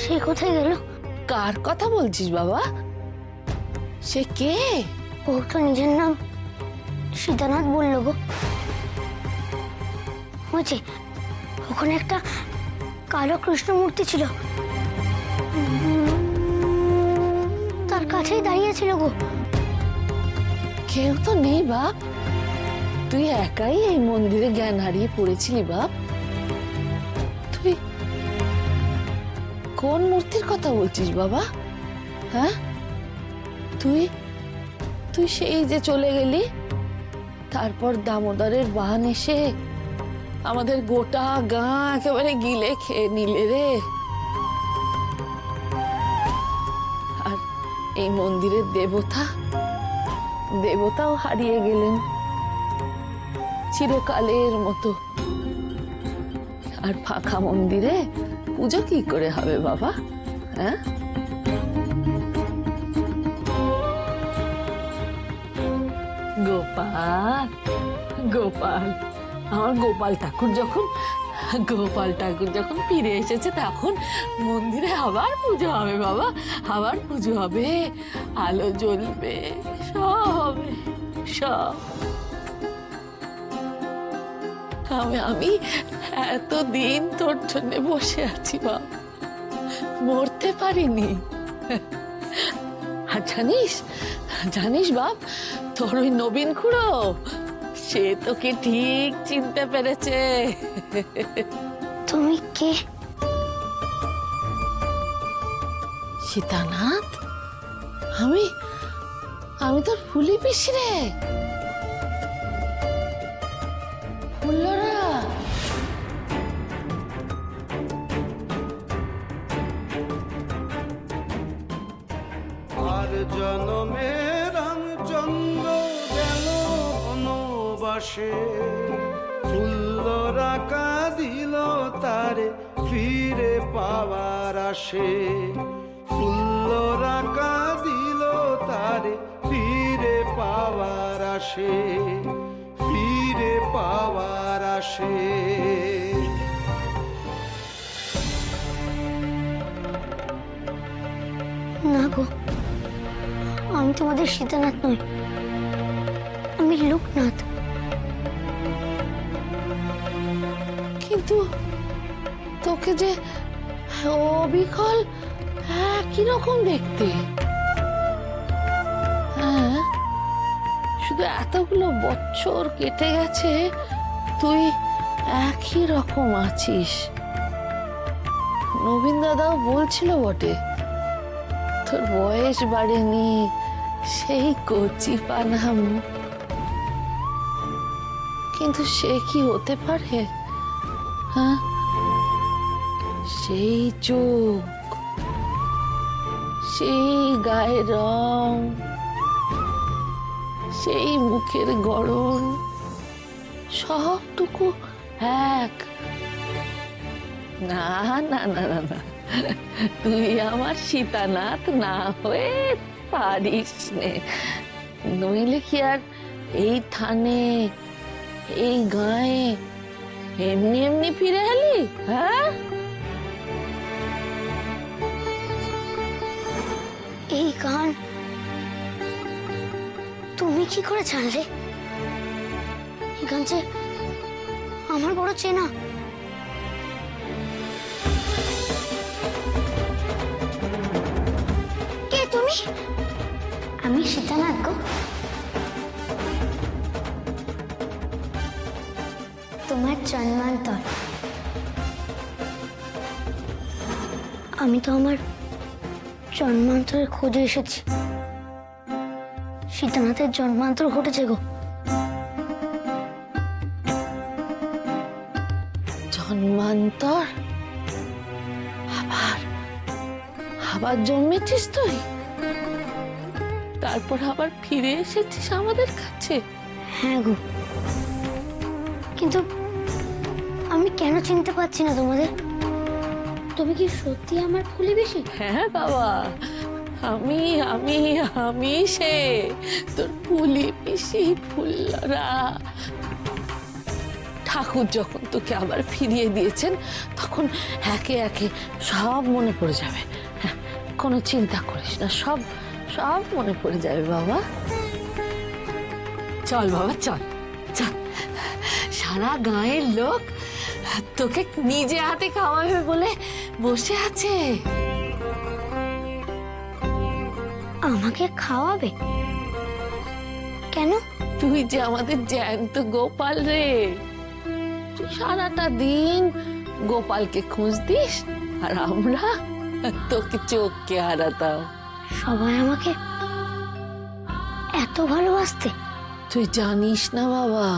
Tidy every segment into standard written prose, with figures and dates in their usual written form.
সে কোথায় গেল? কার কথা বলছিস বাবা? সে কে? ও তো নিজের নাম সীতানাথ বললো গো। বুঝছি, ওখানে একটা কালো কৃষ্ণ মূর্তি ছিল, তার কাছেই দাঁড়িয়েছিল গো। কেউ তো নেই বাপ, তুই একাই এই মন্দিরে জ্ঞান হারিয়ে পড়েছিলি বাপ। তুই কোন মূর্তির কথা বলছিস বাবা? হ্যাঁ, তুই তুই সেই যে চলে গেলি, তারপর দামোদরের বান এসে আমাদের গোটা গাঁ একেবারে গিলে খেয়ে নিলে রে। আর এই মন্দিরের দেবতাও হারিয়ে গেলেন চিরকালের মতো। আর ফাঁকা মন্দিরে পুজো কি করে হবে বাবা? হ্যাঁ, গোপাল গোপাল, আমার গোপাল ঠাকুর যখন ফিরে এসেছে, তখন মন্দিরে আবার পুজো হবে বাবা, আবার পুজো হবে, আলো জ্বলবে, সব হবে, সব। আমি এতদিন তোর জন্য বসে আছি বাবা, মরতে পারিনি। আর জানিস বাপ, তোর ওই নবীন খুড়ো সে তোকে ঠিক চিনতে পেরেছে। তুমি কে? সীতানাথ, আমি তোর ফুলি পিসি রে। ফুল্লরা, আর জনমে রামচন্দ্র গেল বনবাসে, ফুল্লরা কাঁদিল তারে ফিরে পাওয়ার আসে, ফুল্লরা কাঁদিল তারে ফিরে পাওয়ার আসে, ফিরে পাওয়ার আসে। না গো, আমি তোমাদের সীতানাথ নই, আমি লোকনাথ। কিন্তু তোকে যে অবিকল একই রকম দেখতে। হ্যাঁ, শুধু এতগুলো বছর কেটে গেছে, তুই একই রকম আছিস। নবীন দাদাও বলছিল বটে, তোর বয়স বাড়েনি, সেই কচি পানা মুখ। কিন্তু সে কি হতে পারে? হ্যাঁ, সেই চোখ, সেই গায়ের রং, সেই মুখের গড়ন, সবটুকু এক। না না না না না, তুই আমার সীতানাথ না হয়ে পারিস নে। নইলে কি আর এই থানে, এই গায়ে এমনি এমনি ফিরে এলি? হ্যাঁ, এই গান তুমি কি করে জানলে? এই গান যে আমার বড় চেনা। কে তুমি? আমি সীতানাথ গো, তোমার জন্মান্তর। আমি তো আমার জন্মান্তরের খোঁজে এসেছি। সীতানাথের জন্মান্তর ঘটেছে গো। জন্মান্তর? আবার জন্মেছিস তুই? তারপর আবার ফিরে এসেছিস আমাদের কাছে? হ্যাঁ গো, কিন্তু আমি কেন চিনতে পারছি না তোমাদের? তুমি কি সত্যি আমার ফুলি বেশি? হ্যাঁ বাবা, আমি আমি আমি সে তোর ফুলি পিসি ফুল্লরা। ঠাকুর যখন তোকে আবার ফিরিয়ে দিয়েছেন তখন একে একে সব মনে পড়ে যাবে। হ্যাঁ, কোনো চিন্তা করিস না, সব সব মনে পড়ে যাবে বাবা। চল বাবা চল চল, সারা গাঁয়ের লোক তোকে নিজে হাতে খাওয়াবে বলে বসে আছে। আমাকে খাওয়াবে? কেন? তুই যে আমাদের জ্যান্ত গোপাল রে, তুই সারাটা দিন গোপালকে খুঁজতিস আর আমরা তোকে চোখকে হারাতাম। সবাই আমাকে এত ভালোবাসতে? তুই জানিস না বাবা,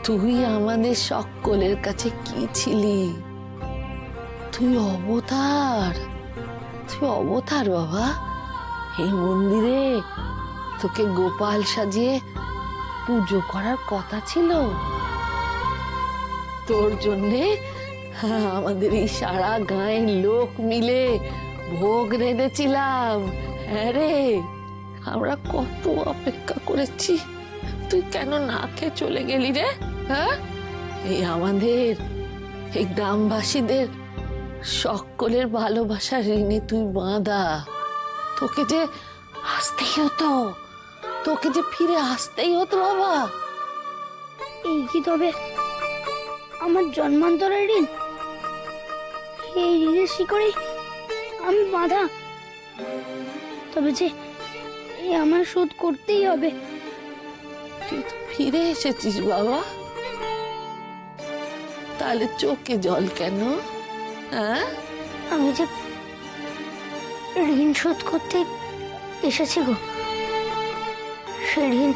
তুই আমাদের সকলের কাছে কি ছিলি? তুই অবতার, তুই অবতার বাবা। এই মন্দিরে তোকে গোপাল সাজিয়ে পুজো করার কথা ছিল। তোর জন্যে আমাদের এই সারা গাঁয়ের লোক মিলে ভোগ রেঁধেছিলাম। হ্যাঁ রে, আমরা কত অপেক্ষা করেছি, তুই কেন না খেয়ে চলে গেলি রে? হ্যাঁ, এই আমাদের এই গ্রামবাসীদের সকলের ভালোবাসার ঋণে তুই বাঁধা। তোকে যে আসতেই হতো, তোকে যে ফিরে আসতেই হতো বাবা। এই কি তবে আমার জন্মান্তরের ঋণ? এই ঋণের শিকড়ে আমি বাঁধা। তবে যে এই আমার শোধ করতেই হবে। তুই তো ফিরে এসেছিস বাবা, তাহলে চোখে জল কেন? হ্যাঁ, আমি যে ঋণ শোধ করতে এসেছি গো। সে ঋণ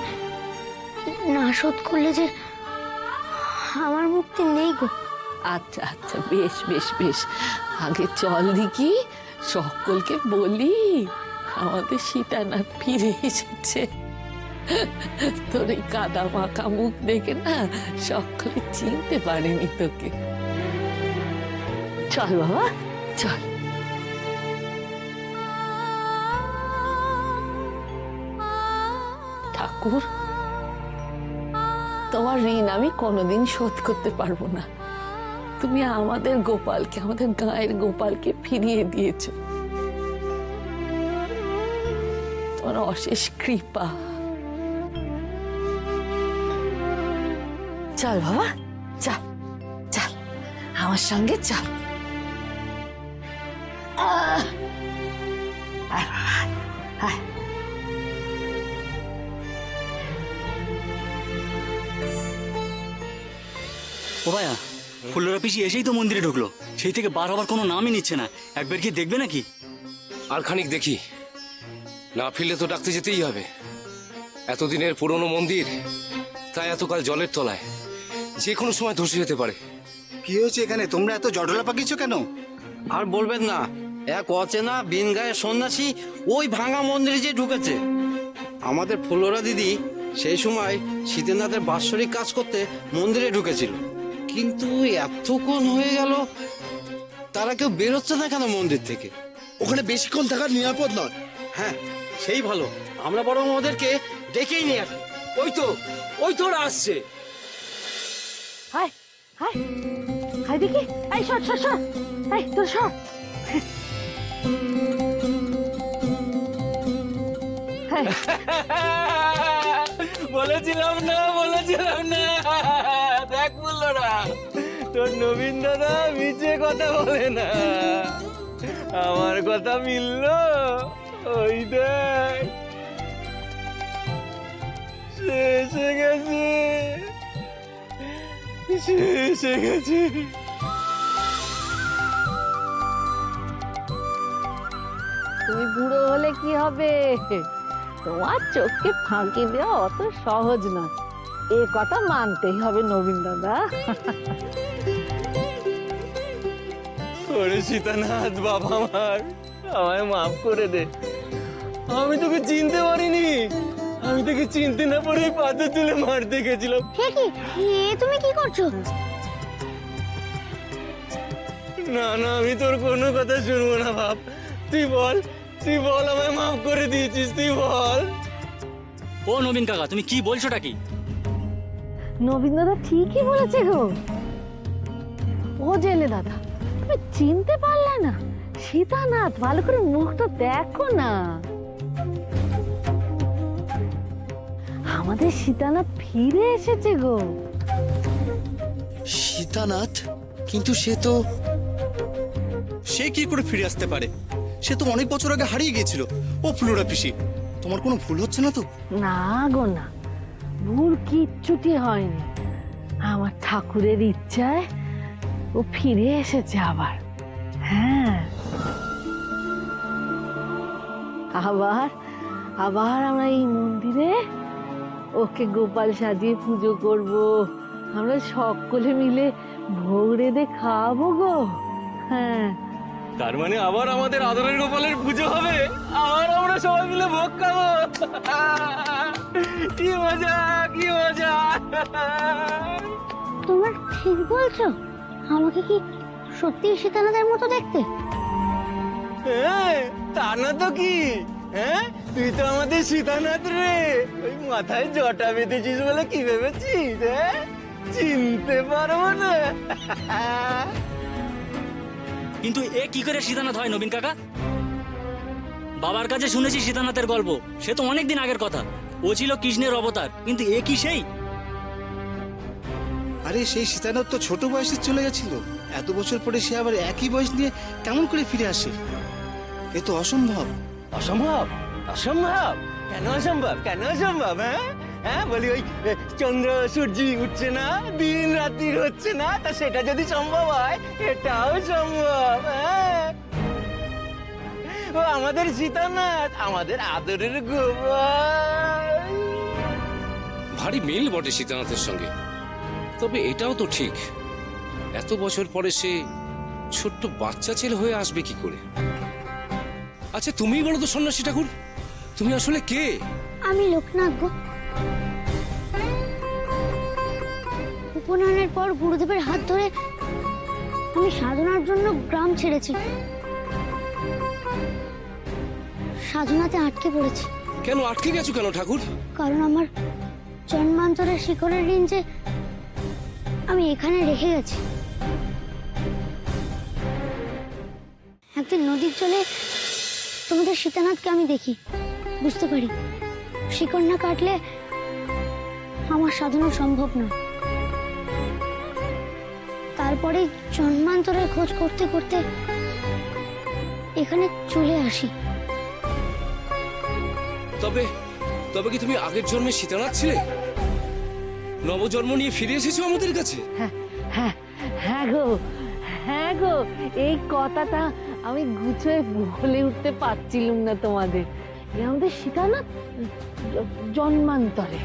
না শোধ করলে যে আমার মুক্তি নেই গো। আচ্ছা আচ্ছা, বেশ বেশ বেশ, আগে চল দেখি সকলকে বলি আমাদের সীতানাথ ফিরে এসেছে। তোর এই কাদা মাখা মুখ দেখে না সকলে চিনতে পারেনি তোকে। চল বাবা চল। ঠাকুর, তোমার ঋণ আমি কোনোদিন শোধ করতে পারবো না। তুমি আমাদের গোপালকে, আমাদের গাঁয়ের গোপালকে ফিরিয়ে দিয়েছো, তোমার অশেষ কৃপা। চল বাবা চল চল, আমার সঙ্গে চল। আয় বাবা, আয়। ও ভাইয়া, ফুল্লরা পিসি এসেই তো মন্দিরে ঢুকলো, সেই থেকে বার হবার কোনো নামই নিচ্ছে না। একবার কি দেখবে নাকি? আর খানিক দেখি, না ফিরলে তো ডাকতে যেতেই হবে। এতদিনের পুরনো মন্দির, তাই এতকাল জলের তলায়, যে কোনো সময় ধসে যেতে পারে। কি হয়েছে এখানে? তোমরা এত জটলা পাকিয়েছো কেন? আর বলবেন না, এক অচেনা বিন গায়ে সন্ন্যাসী ওই ভাঙা মন্দিরে যে ঢুকেছে। আমাদের ফুলোরা দিদি সেই সময় শীতেনাথের বাৎসরিক কাজ করতে মন্দিরে ঢুকেছিল, কিন্তু এতক্ষণ হয়ে গেল তারা কেউ বেরোচ্ছে না কেন মন্দির থেকে? ওখানে বেশিক্ষণ থাকা নিরাপদ নয়। হ্যাঁ, সেই ভালো, আমরা বরং ওদেরকে ডেকেই নিয়ে আসি। ওই তো ওরা আসছে। হায় হায় হায় দেখি, এই সর সর সর, এই তোর সর। বলেছিলাম না দেখ ফুল্লরা, তোর নবীন দাদা মিছে কথা বলে না, আমার কথা মিললো। ওই দেখ, সে এসে গেছে, সে এসে গেছে। তুমি বুড়ো হলে কি হবে, তোমার চোখকে ফাঁকি দেওয়া অত সহজ নয়, এ কথা মানতেই হবে নবীন দাদা। ওরে সীতানাথ বাবা আমার, আমায় মাফ করে দে, আমি তোকে চিনতে পারিনি, আমি তোকে চিনতে না পারে পাতে তুলে মারতে গেছিলাম। হে কি, তুমি কি করছো? না না, আমি তোর কোনো কথা শুনবো না বাপ, তুই বল আমায় মাফ করে দিয়েছিস, তুই বল। ও নবীন কাকা, তুমি কি বলছোটা কি? নবীন দাদা ঠিকই বলেছে গো। ও জেলে দাদা, তুমি চিনতে পারলে না সীতানাথ? ভালো করে মুখটা দেখো না। আমাদের সীতানাথ ফিরে এসেছে গো। সীতানাথ? কিন্তু সে কি করে ফিরে আসতে পারে? সে তো অনেক বছর আগে হারিয়ে গিয়েছিল। ও ফ্লোরা পিসি, তোমার কোনো ভুল হচ্ছে না তো? না গো না, ভুল কিচ্ছুটি হয়নি। আমার ঠাকুরের ইচ্ছায় ও ফিরে এসেছে আবার। হ্যাঁ, আবার আবার আমরা এই মন্দিরে ওকে গোপাল সাজিয়ে পুজো করব। আমরা সকলে মিলে ভোগ রেঁধে খাওয়াবো গো। হ্যাঁ, তার মানে আবার আমাদের আদরের গোপালের পুজো হবে, আবার আমরা সবাই মিলে ভোগ খাবো। কি মজা, কি মজা! তোমরা ঠিক বলছো? আমাকে কি সত্যি সীতানাথের মতো দেখতে? হ্যাঁ, তা না তো কি। হ্যাঁ, তুই তো আমাদের সীতানাথ রে। ওই মাথায় জটা বেঁধেছিস বলে কি ভেবেছিস? হ্যাঁ, চিনতে পারবো না? কিন্তু এ কি করে সীতানাথ হয় নবীন কাকা? বাবার কাছে শুনেছি সীতানাথের গল্প, সে তো অনেকদিন আগের কথা। ও ছিল কৃষ্ণের অবতার, কিন্তু এ কি সেই? আরে সেই সীতানাথ তো ছোট বয়সে চলে গেছিল। এত বছর পরে সে আবার একই বয়স নিয়ে কেমন করে ফিরে আসে? এ তো অসম্ভব। অসম্ভব? অসম্ভব কেন? অসম্ভব কেন? অসম্ভব? হ্যাঁ হ্যাঁ, বলি ওই চন্দ্র সূর্য উঠছে না, দিন রাত্রি হচ্ছে না, তা সেটা যদি সম্ভব হয় এটাও সম্ভব। হ্যাঁ, ও আমাদের সীতানাথ, আমাদের আদরের গোপাল। ভারী মিল বটে সীতানাথের সঙ্গে। তবে এটাও তো ঠিক, এত বছর পরে সে ছোট্ট বাচ্চা ছেলে হয়ে আসবে কি করে? আচ্ছা তুমিই বলো তো সন্ন্যাসী ঠাকুর, তুমি আসলে কে? আমি লোকনাথ গো। উপনয়নের পর গুরুদেবের হাত ধরে আমি সাধনার জন্য গ্রাম ছেড়েছি। সাধনাতে আটকে পড়েছি। কেন আটকে গেছো কেন ঠাকুর? কারণ আমার জন্মান্তরের শিকড়ের ঋণ যে আমি এখানে রেখে গেছি। একদিন নদীর জলে তোমাদের সীতানাথকে আমি দেখি, বুঝতে পারি শিকড় না কাটলে আমার সাধনা সম্ভব না। তারপরে জন্মান্তরের খোঁজ করতে করতে এখানে চলে আসি। তবে তবে কি তুমি আগের জন্মে সীতানাথ ছিলে? নবজন্ম নিয়ে ফিরে এসেছো আমাদের কাছে? হ্যাঁ হ্যাঁ গো, হ্যাঁ গো, এই কথাটা আমি গুছিয়ে বলে উঠতে পারছিলাম না তোমাদের। এ আমাদের সীতানাথ জন্মান্তরে।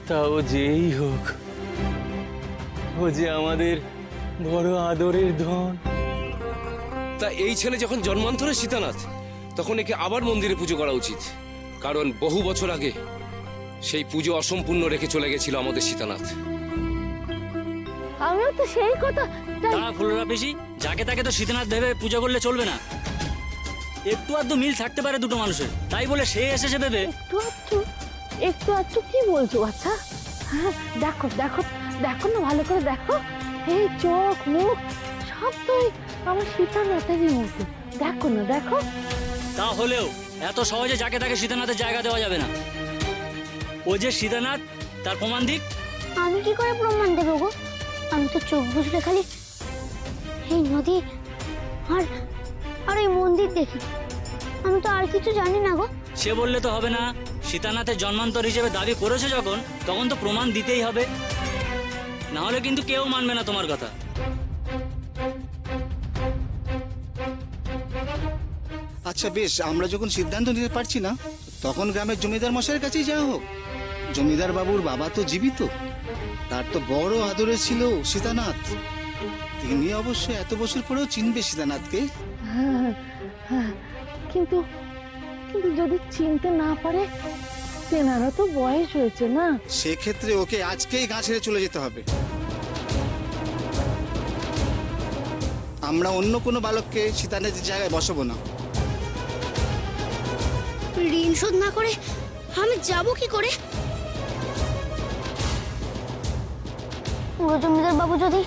তাও যেই হোক, ও যে আমাদের বড় আদরের ধন। তা এই ছেলে যখন জন্মান্তরে সীতানাথ, তখন একে আবার মন্দিরে পুজো করা উচিত। কারণ বহু বছর আগে সেই পুজো অসম্পূর্ণ রেখে চলে গেছিল আমাদের সীতানাথ। আমিও তো সেই কথা। তা ফুলরা পিসি, যাকে তাকে তো সীতানাথ ভেবে পূজা করলে চলবে না। একটু আধটু মিল থাকতে পারে দুটো মানুষের, তাই বলে সে এসেছে ভেবে। একটু আধটু কি বলছো? আচ্ছা হ্যাঁ, দেখো দেখো দেখো না, ভালো করে দেখো, এই চোখ মুখ সব তো আমার সীতানাথেরই মতো। দেখো না, দেখো। তা হলেও এত সহজে যাকে তাকে সীতানাথের জায়গা দেওয়া যাবে না। ও যে সীতানাথ তার প্রমাণ দিক। আমি কি করে প্রমাণ দেবো গো? আমি তো চোখ বুঝলে খালি এই নদী আর আর এই মন্দির দেখি, আমি তো আর কিছু জানি না গো। সে বললে তো হবে না, সীতানাথের জন্মান্তর হিসেবে দাবি করেছে যখন, তখন তো প্রমাণ দিতেই হবে, না হলে কিন্তু কেউ মানবে না তোমার কথা। আচ্ছা বেশ, আমরা যখন সিদ্ধান্ত নিতে পারছি না, তখন গ্রামের জমিদার মশাইয়ের কাছেই যাওয়া হোক। জমিদার বাবুর বাবা তো জীবিত, তার তো বড় আদরে ছিল সীতানাথ। তিনি অবশ্য এত বছর পরেও চিনবে সীতানাথকে। হ্যাঁ, হ্যাঁ, কিন্তু কিন্তু যদি চিনতে না পারে, তেনারা তো বয়স হয়েছে না। সেক্ষেত্রে ওকে আজকেই গা ছেড়ে চলে যেতে হবে। আমরা অন্য কোনো বালককে সীতানাথের জায়গায় বসাবো না। ঋণ শোধ না করে আমি যাব কি করে? পুরো জমিদার বাবু যদি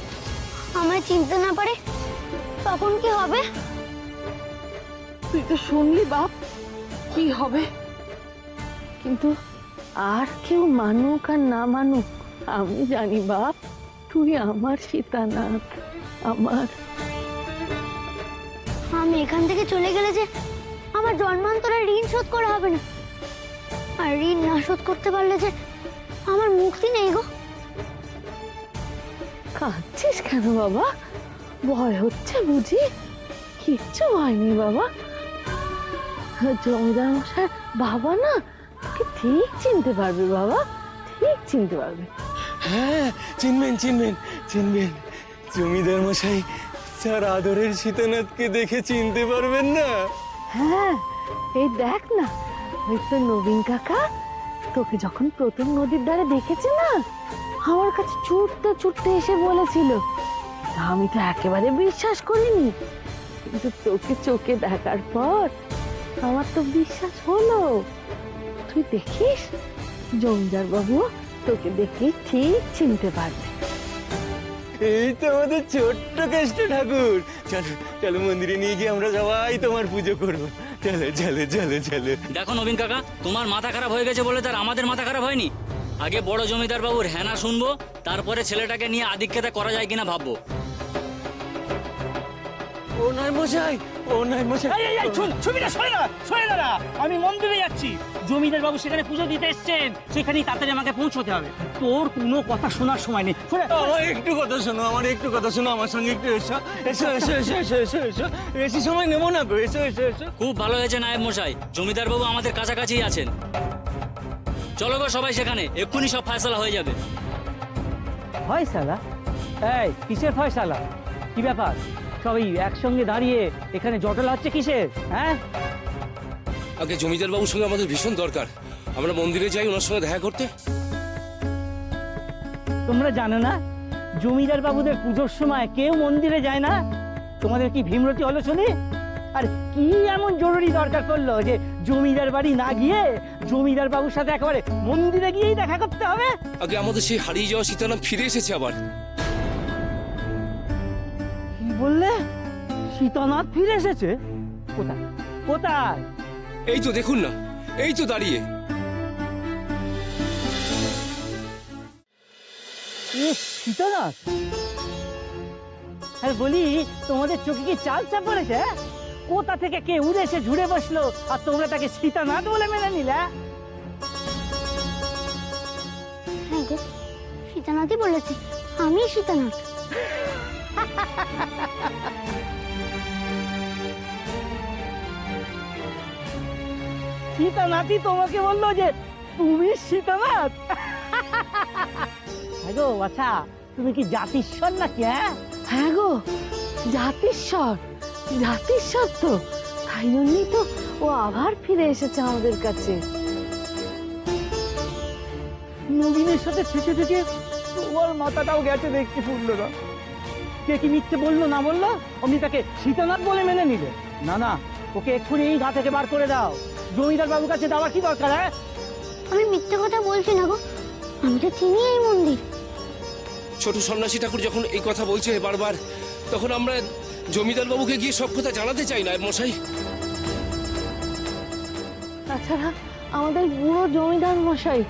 আমায় চিনতে না পারে তখন কি হবে? তুই তো শুনলি বাপ, কি হবে। কিন্তু আর কেউ মানুক আর না মানুক, আমি জানি বাপ, তুই আমার সীতানাথ, আমার। আমি এখান থেকে চলে গেলে যে আমার জন্মান্তরের ঋণ শোধ করা হবে না, আর ঋণ না শোধ করতে পারলে যে আমার মুক্তি নেই গো। কাঁদছিস কেন বাবা? ভয় হচ্ছে বুঝি? কিচ্ছু হয়নি বাবা। জমিদার মশাই বাবা না, তোকে ঠিক চিনতে পারবে বাবা, ঠিক চিনতে পারবে। হ্যাঁ, চিনবেন চিনবেন চিনবেন। জমিদার মশাই স্যার আদরের সীতানাথকে দেখে চিনতে পারবেন না? হ্যাঁ, এই দেখ না, ওই তো নবীন কাকা তোকে যখন প্রথম নদীর ধারে দেখেছে না, আমার কাছে ছুটতে ছুটতে এসে বলেছিল। তা আমি তো একেবারে বিশ্বাস করিনি, কিন্তু তোকে চোখে দেখার পর আমার তো বিশ্বাস হলো। তুই দেখিস, জমিদার বাবু তোকে দেখে ঠিক চিনতে পারবে। এই তো আমাদের ছোট্ট কেষ্ট ঠাকুর। চলো চলো, মন্দিরে নিয়ে গিয়ে আমরা সবাই তোমার পুজো করবো। চলো চলো চলো চলো। দেখো নবীন কাকা, তোমার মাথা খারাপ হয়ে গেছে বলে তার আমাদের মাথা খারাপ হয়নি। আগে বড় জমিদার বাবুর হ্যানা শুনবো, তারপরে ছেলেটাকে নিয়ে আদিক্ষেতা করা যায় কিনা ভাববো। ও নয় মশাই, ও নয় মশাই। আমি মন্দিরে যাচ্ছি, জমিদার বাবু সেখানে পুজো দিতে এসছেন, সেখানেই তাড়াতাড়ি আমাকে পৌঁছতে হবে। তোর কোনো কথা শোনার সময় নেই। আমার একটু কথা শোনো, আমার একটু কথা শোনো, আমার সঙ্গে একটু এসো এসো এসো এসো এসো এসো এসো। বেশি সময় নেবো না গো, এসো এসো এসো। খুব ভালো হয়েছে নায়েব মশাই, জমিদার বাবু আমাদের কাছাকাছি আছেন। চলো গো সবাই সেখানে, এক্ষুনি সব ফয়সালা হয়ে যাবে। ফয়সালা? এই কিসের ফয়সালা? কি ব্যাপার? সবাই একসঙ্গে দাঁড়িয়ে এখানে জটলা হচ্ছে কিসের? হ্যাঁ, আগে জমিদার বাবুর সঙ্গে আমাদের ভীষণ দরকার, আমরা মন্দিরে যাই ওনার সঙ্গে দেখা করতে। তোমরা জানো না জমিদার বাবুদের পুজোর সময় কেউ মন্দিরে যায় না? তোমাদের কি ভীমরতি হলো শুনি? আর কি এমন জরুরি দরকার পড়লো যে জমিদার বাড়ি না গিয়ে জমিদার বাবুর সাথে একেবারে মন্দিরে গিয়েই দেখা করতে হবে? আগে আমাদের সেই হারিয়ে যাওয়া সীতানাথ ফিরে এসেছে আবার। কি বললে? সীতানাথ ফিরে এসেছে? কোথায় কোথায়? এই তো দেখুন না, এই তো দাঁড়িয়ে। সীতানাথ? আরে বলি, তোমাদের চোখে কি চাল চাপ পড়েছে? কোথা থেকে কে উড়ে এসে ঝুড়ে বসলো আর তোমরা তাকে সীতানাথ বলে মেনে নিলে? হ্যাঁ গো, সীতানাথই বলেছে, আমি সীতানাথ। সীতানাথই তোমাকে বললো যে তুমি সীতানাথ? হ্যাঁ গো বাছা, তুমি কি জাতিস্বর নাকি? হ্যাঁ গো, জাতিস্বর, জাতিস্বর তো, তাই জন্যই তো ও আবার ফিরে এসেছে আমাদের কাছে। নবীনের সাথে থেকে থেকে তোমার মাথাটাও গেছে দেখতে ফুটলো না। কে কি মিথ্যে বললো না বললো, অমনি তাকে সীতানাথ বলে মেনে নিলে? না না, ওকে এক্ষুনি এই গা থেকে বার করে দাও। জমিদার বাবুর কাছে দেওয়া কি দরকার? আমি মিথ্যে কথা বলছি না গো, আমি তো চিনি এই মন্দির। ছোট সন্ন্যাসী ঠাকুর যখন এই কথা বলছে বারবার, তখন আমরা জমিদার বাবুকে গিয়ে সব কথা জানাতে চাই নায়েব মশাই। তাছাড়া আমাদের বুড়ো জমিদার মশাই,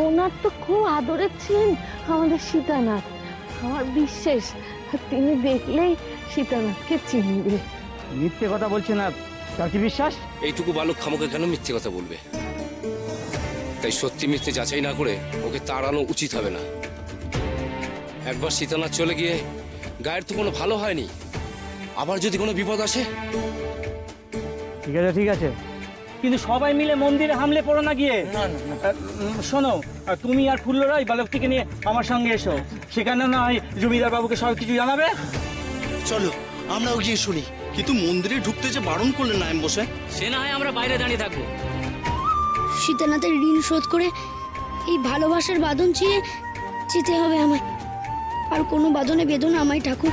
ওনার তো খুব আদরের ছিলেন আমাদের সীতানাথ। আমার বিশ্বাস তিনি দেখলেই সীতানাথকে চিনবে। মিথ্যে কথা বলছে না, তার কি বিশ্বাস? এইটুকু বালক খামোকে কেন মিথ্যে কথা বলবে? তাই সত্যি মিথ্যে যাচাই না করে ওকে তাড়ানো উচিত হবে না। একবার সীতানাথ চলে গিয়ে গায়ের তো কোনো ভালো হয়নি, আবার যদি কোনো বিপদ আসে। ঠিক আছে ঠিক আছে, কিন্তু সবাই মিলে মন্দিরে হামলে পড়ো না গিয়ে। শোনো, তুমি আর ফুল্লরাই বালকটিকে নিয়ে আমার সঙ্গে এসো, সেখানে না হয় জমিদার বাবুকে সব কিছু জানাবে। চলো আমরাও গিয়ে শুনি। কিন্তু মন্দিরে ঢুকতে যে বারণ করলেন নায়েব মশাই। সে না হয় আমরা বাইরে দাঁড়িয়ে থাকবো। সীতানাথের ঋণ শোধ করে এই ভালোবাসার বাঁধন ছিঁড়ে যেতে হবে আমায়। আর কোনো বাঁধনে বেঁধো না আমায় ঠাকুর।